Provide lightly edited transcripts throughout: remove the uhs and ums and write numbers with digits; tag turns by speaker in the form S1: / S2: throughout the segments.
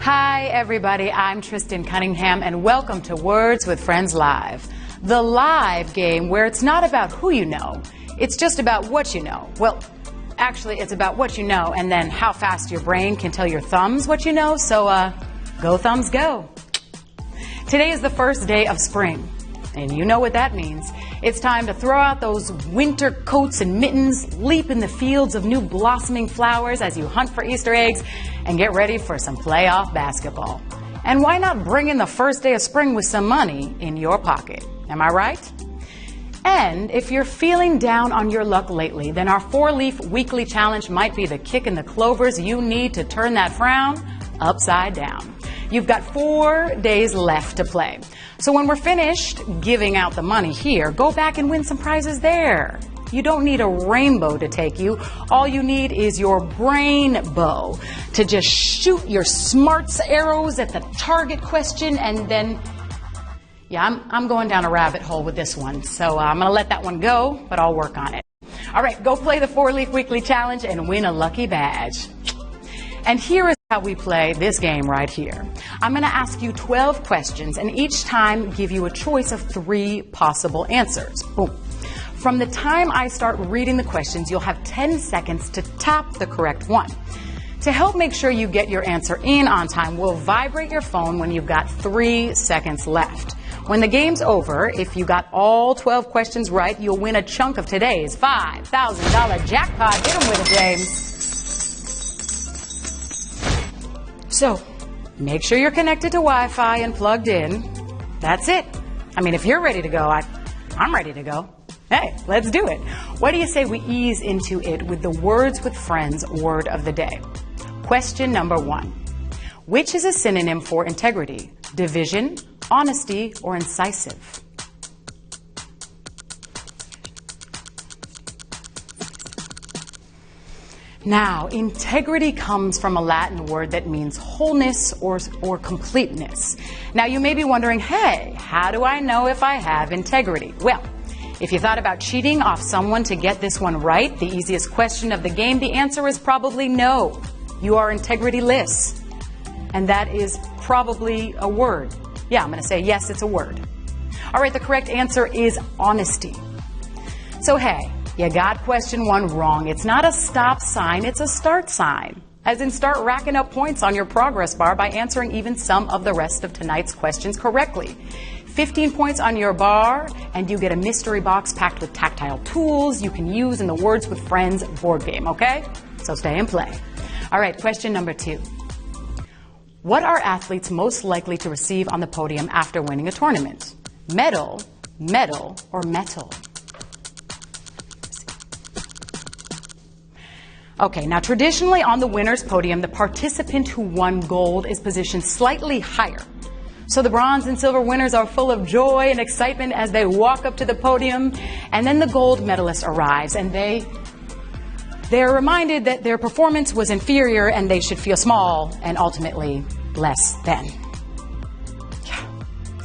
S1: Hi, everybody. I'm Tristan Cunningham, and welcome to Words with Friends Live, the live game where it's not about who you know, it's just about what you know. Well, actually, it's about what you know and then how fast your brain can tell your thumbs what you know, so go thumbs go. Today is the first day of spring, and you know what that means. It's time to throw out those winter coats and mittens, leap in the fields of new blossoming flowers as you hunt for Easter eggs, and get ready for some playoff basketball. And why not bring in the first day of spring with some money in your pocket? Am I right? And if you're feeling down on your luck lately, then our 4-leaf weekly challenge might be the kick in the clovers you need to turn that frown upside down. You've got 4 days left to play. So when we're finished giving out the money here, go back and win some prizes there. You don't need a rainbow to take you. All you need is your brain bow to just shoot your smarts arrows at the target question, and then, yeah, I'm going down a rabbit hole with this one. So I'm going to let that one go, but I'll work on it. All right, go play the 4-leaf weekly challenge and win a lucky badge. And here is how we play this game right here. I'm going to ask you 12 questions and each time give you a choice of 3 possible answers. Boom. From the time I start reading the questions, you'll have 10 seconds to tap the correct one. To help make sure you get your answer in on time, we'll vibrate your phone when you've got 3 seconds left. When the game's over, if you got all 12 questions right, you'll win a chunk of today's $5,000 jackpot. Hit 'em with it, James. So, make sure you're connected to Wi-Fi and plugged in. That's it. I mean, if you're ready to go, I'm ready to go. Hey, let's do it. What do you say we ease into it with the Words with Friends word of the day? Question number 1. Which is a synonym for integrity? Division, honesty, or incisive? Now, integrity comes from a Latin word that means wholeness or completeness. Now, you may be wondering, hey, how do I know if I have integrity? Well, if you thought about cheating off someone to get this one right, the easiest question of the game, the answer is probably no. You are integrityless. And that is probably a word. Yeah, I'm going to say yes, it's a word. All right, the correct answer is honesty. So, hey, you got question 1 wrong. It's not a stop sign, it's a start sign. As in, start racking up points on your progress bar by answering even some of the rest of tonight's questions correctly. 15 points on your bar, and you get a mystery box packed with tactile tools you can use in the Words with Friends board game, okay? So stay and play. All right, question number 2. What are athletes most likely to receive on the podium after winning a tournament? Medal, or metal? Okay, now traditionally on the winner's podium, the participant who won gold is positioned slightly higher. So the bronze and silver winners are full of joy and excitement as they walk up to the podium, and then the gold medalist arrives, and they're reminded that their performance was inferior and they should feel small and ultimately less than.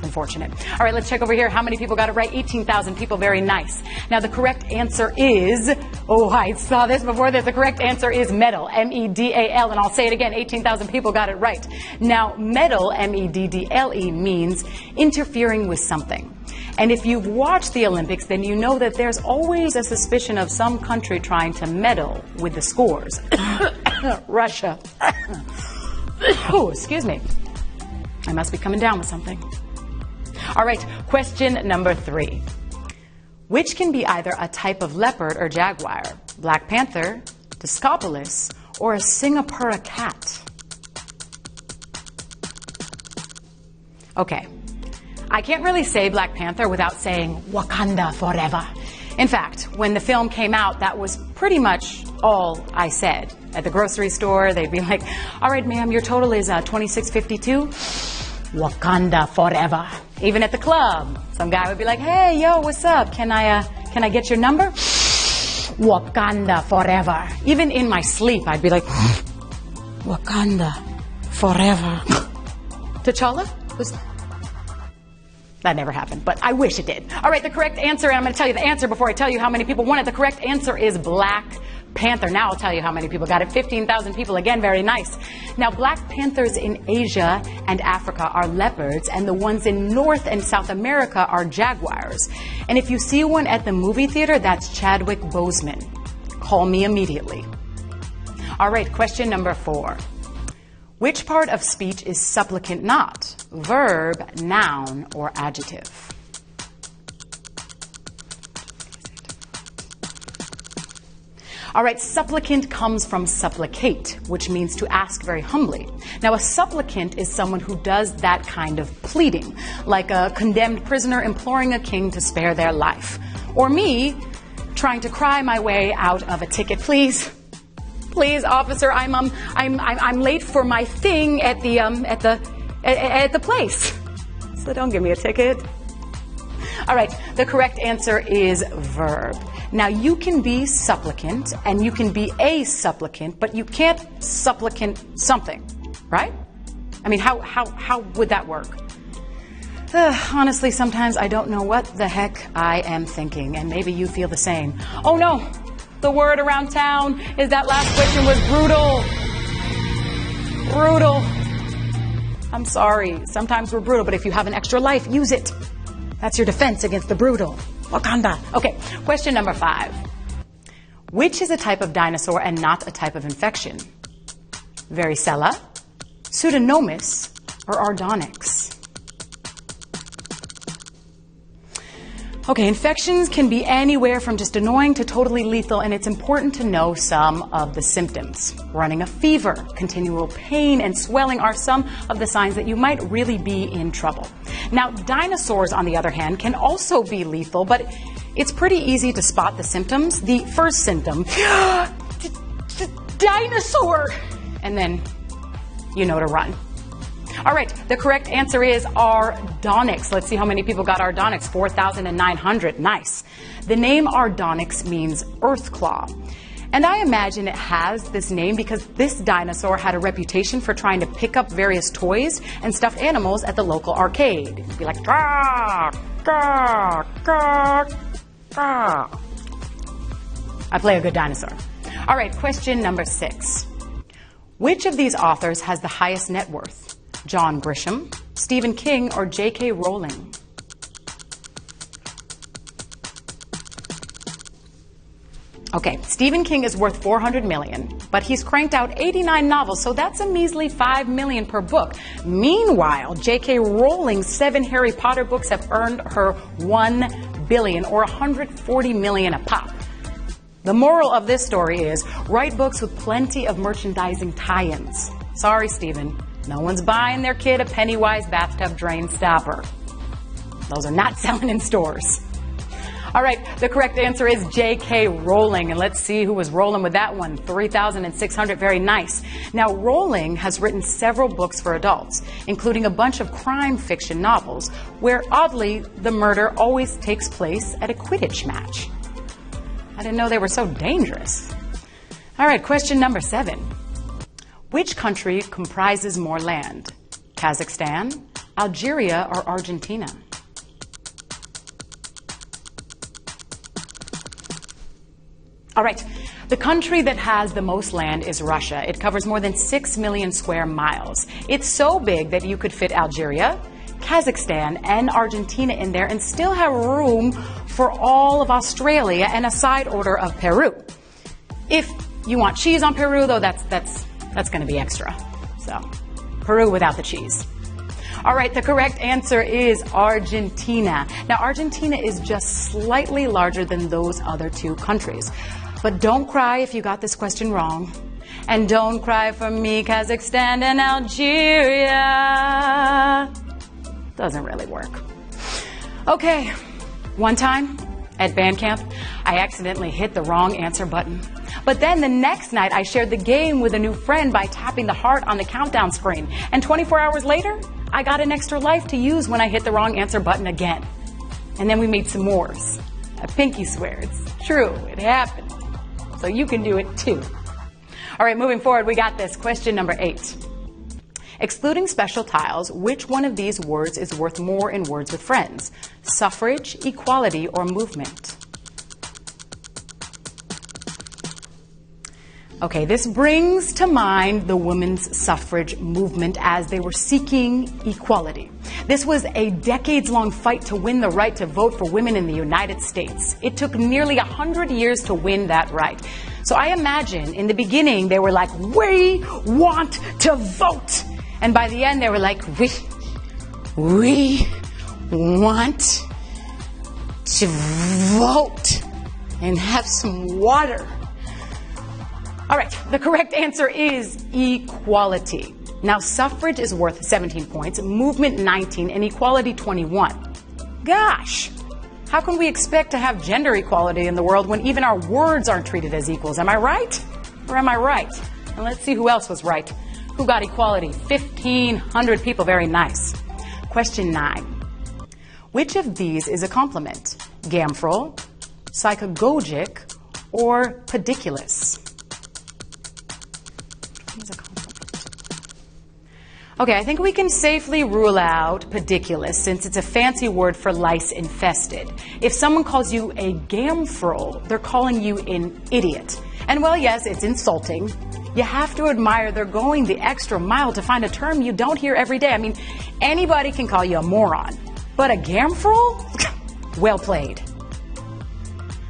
S1: Unfortunate. All right, let's check over here. How many people got it right? 18,000 people. Very nice. Now, the correct answer is, oh, I saw this before this. The correct answer is medal, M-E-D-A-L. And I'll say it again, 18,000 people got it right. Now, meddle, M-E-D-D-L-E, means interfering with something. And if you've watched the Olympics, then you know that there's always a suspicion of some country trying to meddle with the scores. Russia. Oh, excuse me. I must be coming down with something. All right, question number 3. Which can be either a type of leopard or jaguar? Black panther, Discopolis, or a Singapura cat? Okay, I can't really say Black Panther without saying Wakanda forever. In fact, when the film came out, that was pretty much all I said. At the grocery store, they'd be like, all right, ma'am, your total is $26.52. Wakanda forever. Even at the club, some guy would be like, hey, yo, what's up? Can I get your number? Wakanda forever. Even in my sleep, I'd be like, Wakanda forever. T'Challa? That never happened, but I wish it did. All right, the correct answer, and I'm going to tell you the answer before I tell you how many people won it. The correct answer is Black Panther. Now I'll tell you how many people got it. 15,000 people. Again, very nice. Now, Black Panthers in Asia and Africa are leopards, and the ones in North and South America are jaguars. And if you see one at the movie theater, that's Chadwick Boseman. Call me immediately. All right, question number 4. Which part of speech is supplicant not? Verb, noun, or adjective? All right, supplicant comes from supplicate, which means to ask very humbly. Now, a supplicant is someone who does that kind of pleading, like a condemned prisoner imploring a king to spare their life. Or me, trying to cry my way out of a ticket. Please, officer, I'm late for my thing at the place. So don't give me a ticket. All right, the correct answer is verb. Now, you can be supplicant and you can be a supplicant, but you can't supplicant something, right? I mean, how would that work? Honestly, sometimes I don't know what the heck I am thinking, and maybe you feel the same. Oh no, the word around town is that last question was brutal. Brutal. I'm sorry, sometimes we're brutal, but if you have an extra life, use it. That's your defense against the brutal. Wakanda. Okay, question number 5. Which is a type of dinosaur and not a type of infection? Varicella, Pseudomonas, or Ardonyx? Okay, infections can be anywhere from just annoying to totally lethal, and it's important to know some of the symptoms. Running a fever, continual pain, and swelling are some of the signs that you might really be in trouble. Now, dinosaurs, on the other hand, can also be lethal, but it's pretty easy to spot the symptoms. The first symptom, dinosaur, and then you know to run. All right, the correct answer is Ardonyx. Let's see how many people got Ardonyx. 4,900. Nice. The name Ardonyx means earth claw. And I imagine it has this name because this dinosaur had a reputation for trying to pick up various toys and stuffed animals at the local arcade. It'd be like, gah, gah, gah, gah. I play a good dinosaur. All right, question number 6. Which of these authors has the highest net worth? John Grisham, Stephen King, or J.K. Rowling? Okay, Stephen King is worth $400 million, but he's cranked out 89 novels, so that's a measly $5 million per book. Meanwhile, J.K. Rowling's 7 Harry Potter books have earned her $1 billion, or $140 million a pop. The moral of this story is, write books with plenty of merchandising tie-ins. Sorry, Stephen. No one's buying their kid a Pennywise bathtub drain stopper. Those are not selling in stores. All right, the correct answer is J.K. Rowling. And let's see who was rolling with that one. 3,600, very nice. Now, Rowling has written several books for adults, including a bunch of crime fiction novels, where oddly, the murder always takes place at a Quidditch match. I didn't know they were so dangerous. All right, question number 7. Which country comprises more land? Kazakhstan, Algeria, or Argentina? All right, the country that has the most land is Russia. It covers more than 6 million square miles. It's so big that you could fit Algeria, Kazakhstan, and Argentina in there and still have room for all of Australia and a side order of Peru. If you want cheese on Peru, though, that's going to be extra. So, Peru without the cheese. All right, the correct answer is Argentina. Now, Argentina is just slightly larger than those other two countries. But don't cry if you got this question wrong. And don't cry for me, Kazakhstan and Algeria. Doesn't really work. Okay, one time at band camp, I accidentally hit the wrong answer button. But then the next night, I shared the game with a new friend by tapping the heart on the countdown screen. And 24 hours later, I got an extra life to use when I hit the wrong answer button again. And then we made some s'mores. A pinky swear. It's true. It happened. So you can do it too. All right, moving forward, we got this. Question number 8. Excluding special tiles, which one of these words is worth more in Words with Friends? Suffrage, equality, or movement? Okay, this brings to mind the women's suffrage movement as they were seeking equality. This was a decades-long fight to win the right to vote for women in the United States. It took nearly 100 years to win that right. So I imagine in the beginning they were like, we want to vote. And by the end they were like, we want to vote and have some water. All right, the correct answer is equality. Now, suffrage is worth 17 points, movement 19, and equality 21. Gosh, how can we expect to have gender equality in the world when even our words aren't treated as equals? Am I right? Or am I right? And let's see who else was right. Who got equality? 1,500 people, very nice. Question 9. Which of these is a complement? Gamfrel, psychagogic, or pediculous? Okay, I think we can safely rule out pediculous since it's a fancy word for lice infested. If someone calls you a gamfrel, they're calling you an idiot. And well, yes, it's insulting. You have to admire they're going the extra mile to find a term you don't hear every day. I mean, anybody can call you a moron, but a gamfrel? Well played.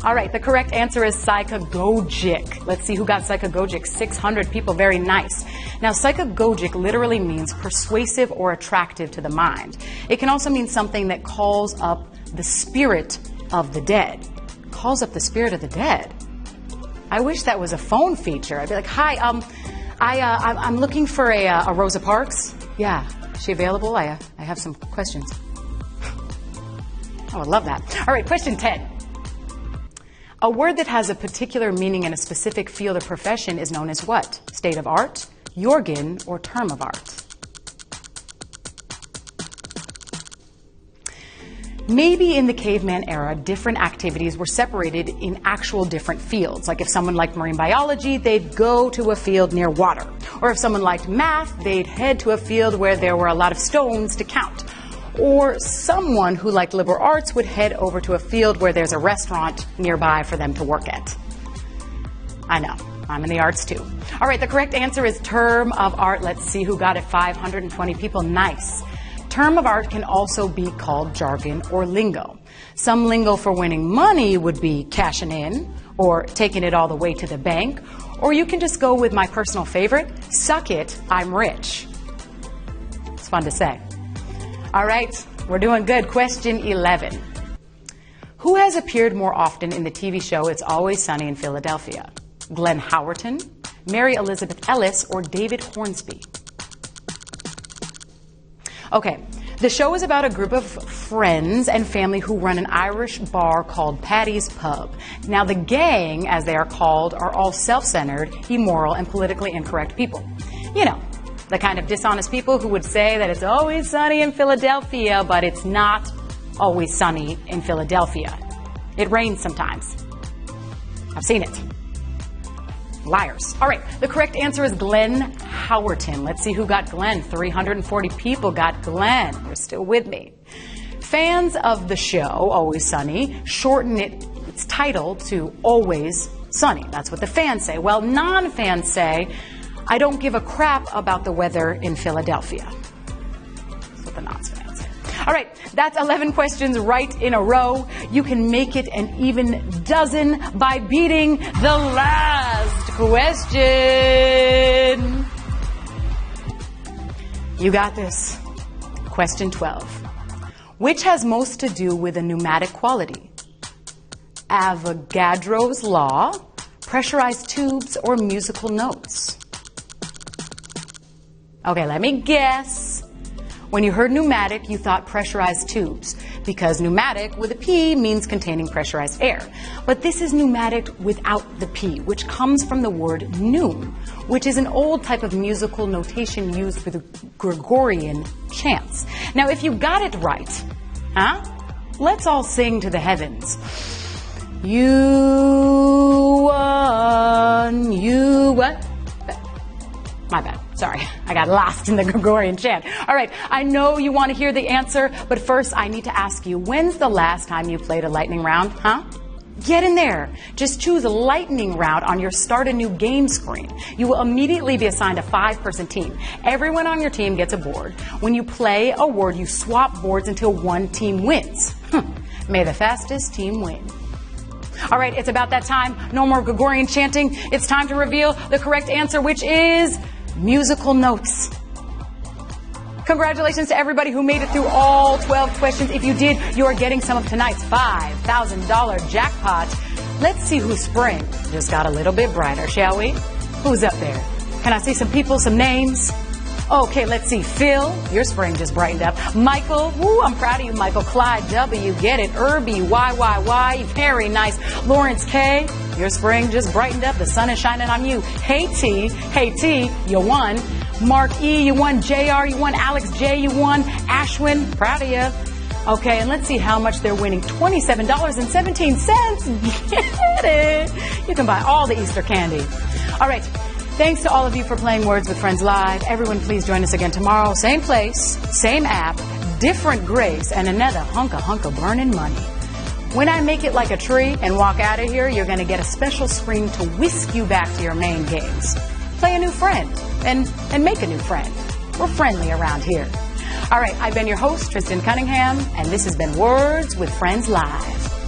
S1: All right, the correct answer is psychagogic. Let's see who got psychagogic. 600 people, very nice. Now, psychagogic literally means persuasive or attractive to the mind. It can also mean something that calls up the spirit of the dead. Calls up the spirit of the dead. I wish that was a phone feature. I'd be like, hi, I'm looking for a Rosa Parks. Yeah, is she available? I have some questions. Oh, I love that. All right, question 10. A word that has a particular meaning in a specific field or profession is known as what? State of art, Jorgen, or term of art? Maybe in the caveman era, different activities were separated in actual different fields. Like if someone liked marine biology, they'd go to a field near water. Or if someone liked math, they'd head to a field where there were a lot of stones to count. Or someone who liked liberal arts would head over to a field where there's a restaurant nearby for them to work at. I know, I'm in the arts too. All right, the correct answer is term of art. Let's see who got it. 520 people, nice. Term of art can also be called jargon or lingo. Some lingo for winning money would be cashing in or taking it all the way to the bank. Or you can just go with my personal favorite, suck it, I'm rich. It's fun to say. All right, we're doing good. Question 11. Who has appeared more often in the TV show It's Always Sunny in Philadelphia? Glenn Howerton, Mary Elizabeth Ellis, or David Hornsby? Okay, The show is about a group of friends and family who run an Irish bar called Paddy's Pub. Now, the gang, as they are called, are all self-centered, immoral, and politically incorrect people. You know, the kind of dishonest people who would say that it's always sunny in Philadelphia, but it's not always sunny in Philadelphia. It rains sometimes. I've seen it. Liars. All right, the correct answer is Glenn Howerton. Let's see who got Glenn. 340 people got Glenn. You're still with me. Fans of the show, Always Sunny, shorten its title to Always Sunny. That's what the fans say. Well, non-fans say, I don't give a crap about the weather in Philadelphia. That's what the non-fans say. All right, that's 11 questions right in a row. You can make it an even dozen by beating the last question. You got this. Question 12. Which has most to do with a pneumatic quality? Avogadro's law, pressurized tubes, or musical notes? Okay, let me guess. When you heard pneumatic, you thought pressurized tubes, because pneumatic with a P means containing pressurized air. But this is pneumatic without the P, which comes from the word pneum, which is an old type of musical notation used for the Gregorian chants. Now, if you got it right, let's all sing to the heavens. You won, you what? My bad. Sorry, I got lost in the Gregorian chant. All right, I know you want to hear the answer, but first I need to ask you, when's the last time you played a lightning round, Get in there. Just choose a lightning round on your start a new game screen. You will immediately be assigned a 5-person team. Everyone on your team gets a board. When you play a word, you swap boards until one team wins. May the fastest team win. All right, it's about that time. No more Gregorian chanting. It's time to reveal the correct answer, which is musical notes. Congratulations to everybody who made it through all 12 questions. If you did, you are getting some of tonight's $5,000 jackpot. Let's see whose spring just got a little bit brighter, shall we? Who's up there? Can I see some people, some names? Okay, let's see. Phil, your spring just brightened up. Michael, woo, I'm proud of you, Michael. Clyde W, get it. Irby, YYY, very nice. Lawrence K, your spring just brightened up. The sun is shining on you. Hey T, you won. Mark E, you won. JR, you won. Alex J, you won. Ashwin, proud of you. Okay, and let's see how much they're winning. $27.17. Get it. You can buy all the Easter candy. All right. Thanks to all of you for playing Words with Friends Live. Everyone, please join us again tomorrow. Same place, same app, different grace, and another hunk of burning money. When I make it like a tree and walk out of here, you're going to get a special screen to whisk you back to your main games. Play a new friend and make a new friend. We're friendly around here. All right, I've been your host, Tristan Cunningham, and this has been Words with Friends Live.